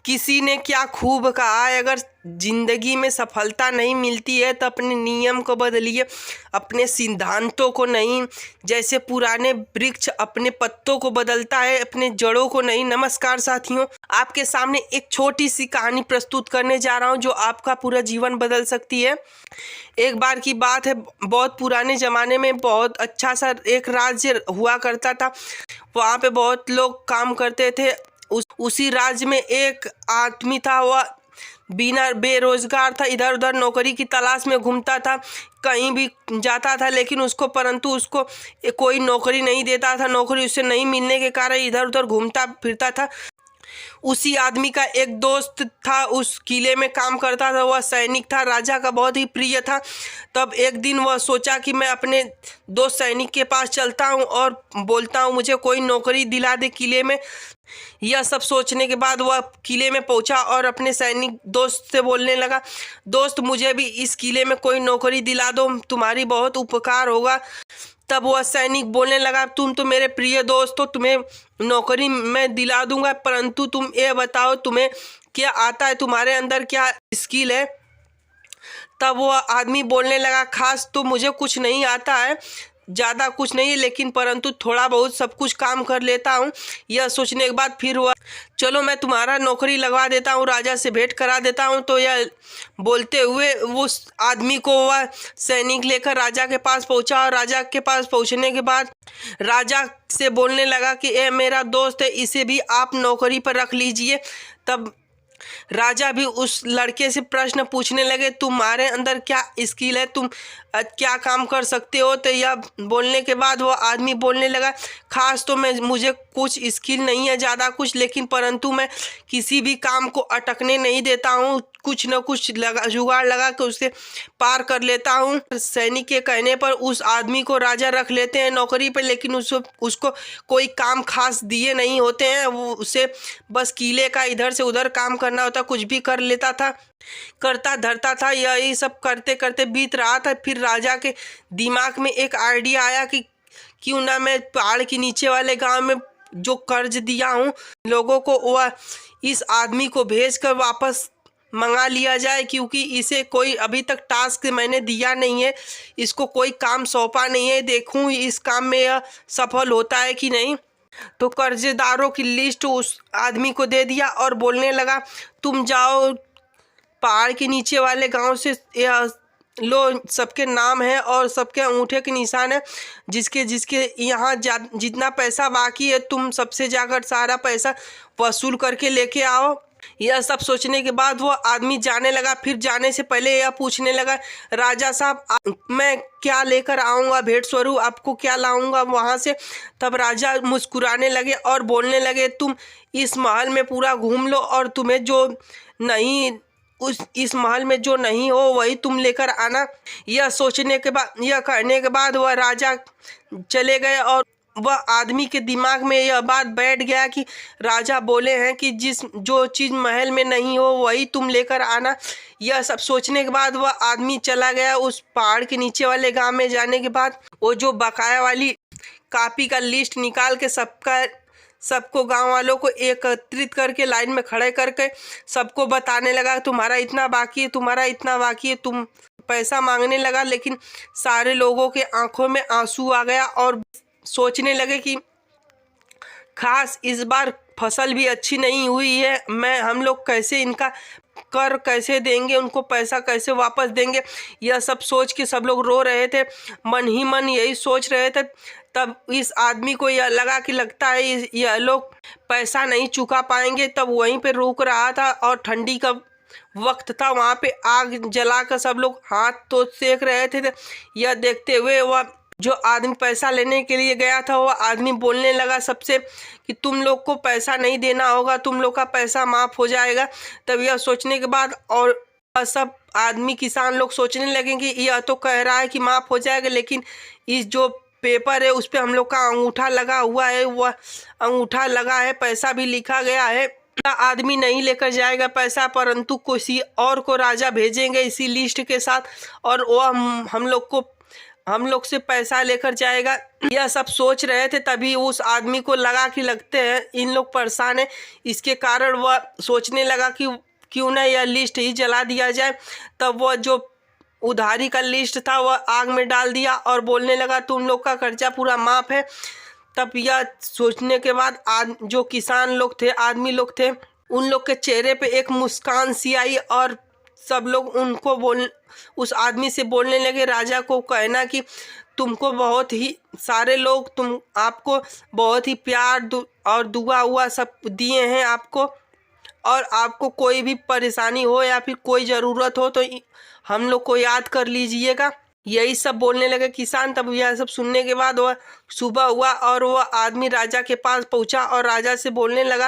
किसी ने क्या खूब कहा है, अगर जिंदगी में सफलता नहीं मिलती है तो अपने नियम को बदलिए, अपने सिद्धांतों को नहीं। जैसे पुराने वृक्ष अपने पत्तों को बदलता है, अपने जड़ों को नहीं। नमस्कार साथियों, आपके सामने एक छोटी सी कहानी प्रस्तुत करने जा रहा हूं जो आपका पूरा जीवन बदल सकती है। एक बार की बात है, बहुत पुराने ज़माने में बहुत अच्छा सा एक राज्य हुआ करता था। वहाँ पे बहुत लोग काम करते थे। उसी राज्य में एक आदमी था, वह बिना बेरोजगार था, इधर उधर नौकरी की तलाश में घूमता था, कहीं भी जाता था, लेकिन परंतु उसको कोई नौकरी नहीं देता था। नौकरी उससे नहीं मिलने के कारण इधर उधर घूमता फिरता था। उसी आदमी का एक दोस्त था, उस किले में काम करता था, वह सैनिक था, राजा का बहुत ही प्रिय था। तब एक दिन वह सोचा कि मैं अपने दोस्त सैनिक के पास चलता हूँ और बोलता हूँ मुझे कोई नौकरी दिला दे किले में। यह सब सोचने के बाद वह किले में पहुंचा और अपने सैनिक दोस्त से बोलने लगा, दोस्त मुझे भी इस किले में कोई नौकरी दिला दो, तुम्हारी बहुत उपकार होगा। तब वह सैनिक बोलने लगा, तुम तो मेरे प्रिय दोस्त हो, तुम्हें नौकरी मैं दिला दूंगा, परंतु तुम ये बताओ तुम्हें क्या आता है, तुम्हारे अंदर क्या स्किल है। तब वह आदमी बोलने लगा, खास तो मुझे कुछ नहीं आता है, ज़्यादा कुछ नहीं है, लेकिन परंतु थोड़ा बहुत सब कुछ काम कर लेता हूँ। यह सोचने के बाद फिर वह, चलो मैं तुम्हारा नौकरी लगवा देता हूँ, राजा से भेंट करा देता हूँ। तो यह बोलते हुए उस आदमी को वह सैनिक लेकर राजा के पास पहुँचा और राजा के पास पहुँचने के बाद राजा से बोलने लगा कि ये मेरा दोस्त है, इसे भी आप नौकरी पर रख लीजिए। तब राजा भी उस लड़के से प्रश्न पूछने लगे, तुम्हारे अंदर क्या स्किल है, तुम क्या काम कर सकते हो। तो यह बोलने के बाद वो आदमी बोलने लगा, खास तो मुझे कुछ स्किल नहीं है ज़्यादा कुछ, लेकिन परंतु मैं किसी भी काम को अटकने नहीं देता हूँ, कुछ न कुछ जुगाड़ लगा के उसे पार कर लेता हूँ। सैनिक के कहने पर उस आदमी को राजा रख लेते हैं नौकरी पर, लेकिन उसको कोई काम खास दिए नहीं होते हैं। वो उसे बस किले का इधर से उधर काम करना होता, कुछ भी कर लेता था, करता धरता था। यही सब करते करते बीत रहा था। फिर राजा के दिमाग में एक आइडिया आया कि क्यों ना मैं पहाड़ के नीचे वाले गांव में जो कर्ज दिया हूँ लोगों को, वह इस आदमी को भेजकर वापस मंगा लिया जाए, क्योंकि इसे कोई अभी तक टास्क मैंने दिया नहीं है, इसको कोई काम सौंपा नहीं है, देखूं इस काम में यह सफल होता है कि नहीं। तो कर्जदारों की लिस्ट उस आदमी को दे दिया और बोलने लगा, तुम जाओ पहाड़ के नीचे वाले गांव से लो, सबके नाम है और सबके अंगूठे के निशान है, जिसके जिसके यहाँ जितना पैसा बाकी है तुम सबसे जाकर सारा पैसा वसूल करके लेके आओ। यह सब सोचने के बाद वो आदमी जाने लगा। फिर जाने से पहले यह पूछने लगा, राजा साहब मैं क्या लेकर आऊँगा भेंट स्वरूप, आपको क्या लाऊंगा वहाँ से। तब राजा मुस्कुराने लगे और बोलने लगे, तुम इस महल में पूरा घूम लो और तुम्हें जो नहीं इस महल में जो नहीं हो वही तुम लेकर आना। यह सोचने के बाद, यह कहने के बाद वह राजा चले गए और वह आदमी के दिमाग में यह बात बैठ गया कि राजा बोले हैं कि जो चीज़ महल में नहीं हो वही तुम लेकर आना। यह सब सोचने के बाद वह आदमी चला गया। उस पहाड़ के नीचे वाले गांव में जाने के बाद वो जो बकाया वाली कॉपी का लिस्ट निकाल के सबको गांव वालों को एकत्रित करके लाइन में खड़े करके सबको बताने लगा, तुम्हारा इतना बाकी है, तुम्हारा इतना बाकी है। तुम पैसा मांगने लगा, लेकिन सारे लोगों के आंखों में आंसू आ गया और सोचने लगे कि खास इस बार फसल भी अच्छी नहीं हुई है, हम लोग कैसे इनका कर कैसे देंगे, उनको पैसा कैसे वापस देंगे। यह सब सोच के सब लोग रो रहे थे, मन ही मन यही सोच रहे थे। तब इस आदमी को यह लगा कि लगता है यह लोग पैसा नहीं चुका पाएंगे। तब वहीं पे रुक रहा था और ठंडी का वक्त था, वहाँ पे आग जलाकर सब लोग हाथ तो सेक रहे थे। यह देखते हुए वह जो आदमी पैसा लेने के लिए गया था वह आदमी बोलने लगा सबसे कि तुम लोग को पैसा नहीं देना होगा, तुम लोग का पैसा माफ़ हो जाएगा। तब यह सोचने के बाद और सब आदमी किसान लोग सोचने लगे कि यह तो कह रहा है कि माफ़ हो जाएगा, लेकिन इस जो पेपर है उस पर हम लोग का अंगूठा लगा हुआ है, वह अंगूठा लगा है, पैसा भी लिखा गया है। आदमी नहीं लेकर जाएगा पैसा, परंतु किसी और को राजा भेजेंगे इसी लिस्ट के साथ और वह हम लोग को हम लोग से पैसा लेकर जाएगा। यह सब सोच रहे थे, तभी उस आदमी को लगा कि लगते हैं इन लोग परेशान हैं। इसके कारण वह सोचने लगा कि क्यों ना यह लिस्ट ही जला दिया जाए। तब वह जो उधारी का लिस्ट था वह आग में डाल दिया और बोलने लगा तुम लोग का कर्जा पूरा माफ़ है। तब यह सोचने के बाद जो किसान लोग थे, आदमी लोग थे, उन लोग के चेहरे पे एक मुस्कान सी आई और सब लोग उस आदमी से बोलने लगे, राजा को कहना कि तुमको बहुत ही सारे लोग आपको बहुत ही प्यार और दुआ हुआ सब दिए हैं आपको, और आपको कोई भी परेशानी हो या फिर कोई ज़रूरत हो तो हम लोग को याद कर लीजिएगा। यही सब बोलने लगे किसान। तब यह सब सुनने के बाद वह सुबह हुआ और वह आदमी राजा के पास पहुंचा और राजा से बोलने लगा,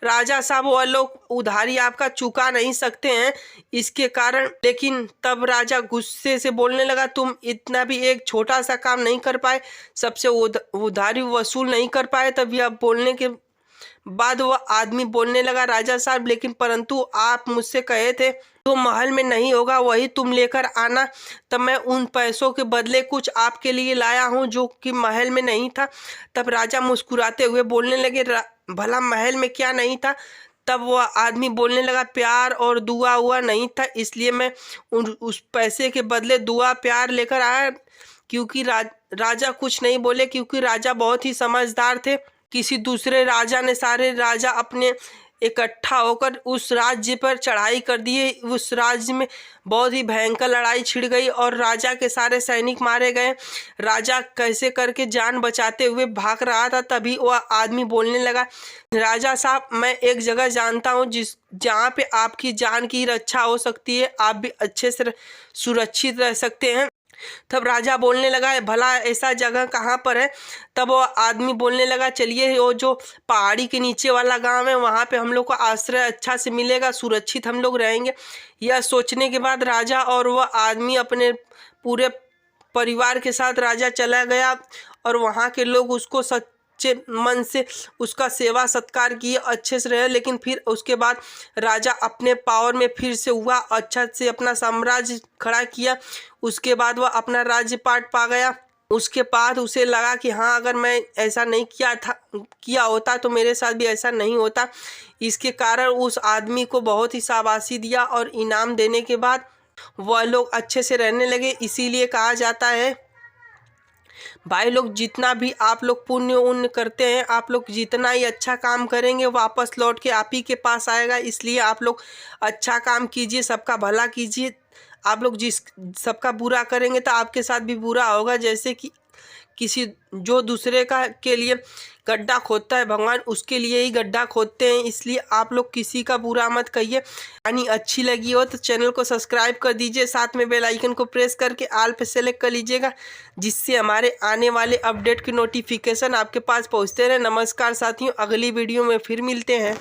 राजा साहब वह लोग उधारी आपका चुका नहीं सकते हैं इसके कारण। लेकिन तब राजा गुस्से से बोलने लगा, तुम इतना भी एक छोटा सा काम नहीं कर पाए, सबसे उधारी वसूल नहीं कर पाए। तब यह बोलने के बाद वह आदमी बोलने लगा, राजा साहब लेकिन परंतु आप मुझसे कहे थे तो महल में नहीं होगा, वही तुम लेकर आना। तब मैं उन पैसों के बदले कुछ आपके लिए लाया हूँ जो कि महल में नहीं था। तब राजा मुस्कुराते हुए बोलने लगे, भला महल में क्या नहीं था? तब वह आदमी बोलने लगा, प्यार और दुआ हुआ नहीं था, इसलिए मैं उस पैसे के बदले दुआ प्यार लेकर आया। क्योंकि राजा कुछ नहीं बोले, क्योंकि राजा बहुत ही समझदार थे। किसी दूसरे राजा ने सारे राजा अपने इकट्ठा होकर उस राज्य पर चढ़ाई कर दिए। उस राज्य में बहुत ही भयंकर लड़ाई छिड़ गई और राजा के सारे सैनिक मारे गए। राजा कैसे करके जान बचाते हुए भाग रहा था। तभी वह आदमी बोलने लगा, राजा साहब मैं एक जगह जानता हूँ जहाँ पे आपकी जान की रक्षा हो सकती है, आप भी अच्छे से सुरक्षित रह सकते हैं। तब राजा बोलने लगा, भला ऐसा जगह कहाँ पर है? तब वो आदमी बोलने लगा, चलिए वो जो पहाड़ी के नीचे वाला गांव है वहाँ पे हम लोग को आश्रय अच्छा से मिलेगा, सुरक्षित हम लोग रहेंगे। यह सोचने के बाद राजा और वह आदमी अपने पूरे परिवार के साथ राजा चला गया और वहाँ के लोग उसको सच्चे मन से उसका सेवा सत्कार किए, अच्छे से रहे। लेकिन फिर उसके बाद राजा अपने पावर में फिर से हुआ, अच्छा से अपना साम्राज्य खड़ा किया। उसके बाद वह अपना राज्यपाट पा गया। उसके बाद उसे लगा कि हाँ, अगर मैं ऐसा नहीं किया होता तो मेरे साथ भी ऐसा नहीं होता। इसके कारण उस आदमी को बहुत ही शाबाशी दिया और इनाम देने के बाद वह लोग अच्छे से रहने लगे। इसीलिए कहा जाता है भाई लोग, जितना भी आप लोग पुण्य उण्य करते हैं, आप लोग जितना ही अच्छा काम करेंगे वापस लौट के आप ही के पास आएगा। इसलिए आप लोग अच्छा काम कीजिए, सबका भला कीजिए। आप लोग सबका बुरा करेंगे तो आपके साथ भी बुरा होगा। जैसे कि किसी जो दूसरे के लिए गड्ढा खोदता है, भगवान उसके लिए ही गड्ढा खोदते हैं। इसलिए आप लोग किसी का बुरा मत कहिए। कहानी अच्छी लगी हो तो चैनल को सब्सक्राइब कर दीजिए, साथ में बेल आइकन को प्रेस करके ऑल पे सेलेक्ट कर लीजिएगा, जिससे हमारे आने वाले अपडेट की नोटिफिकेशन आपके पास पहुंचते रहे। नमस्कार साथियों, अगली वीडियो में फिर मिलते हैं।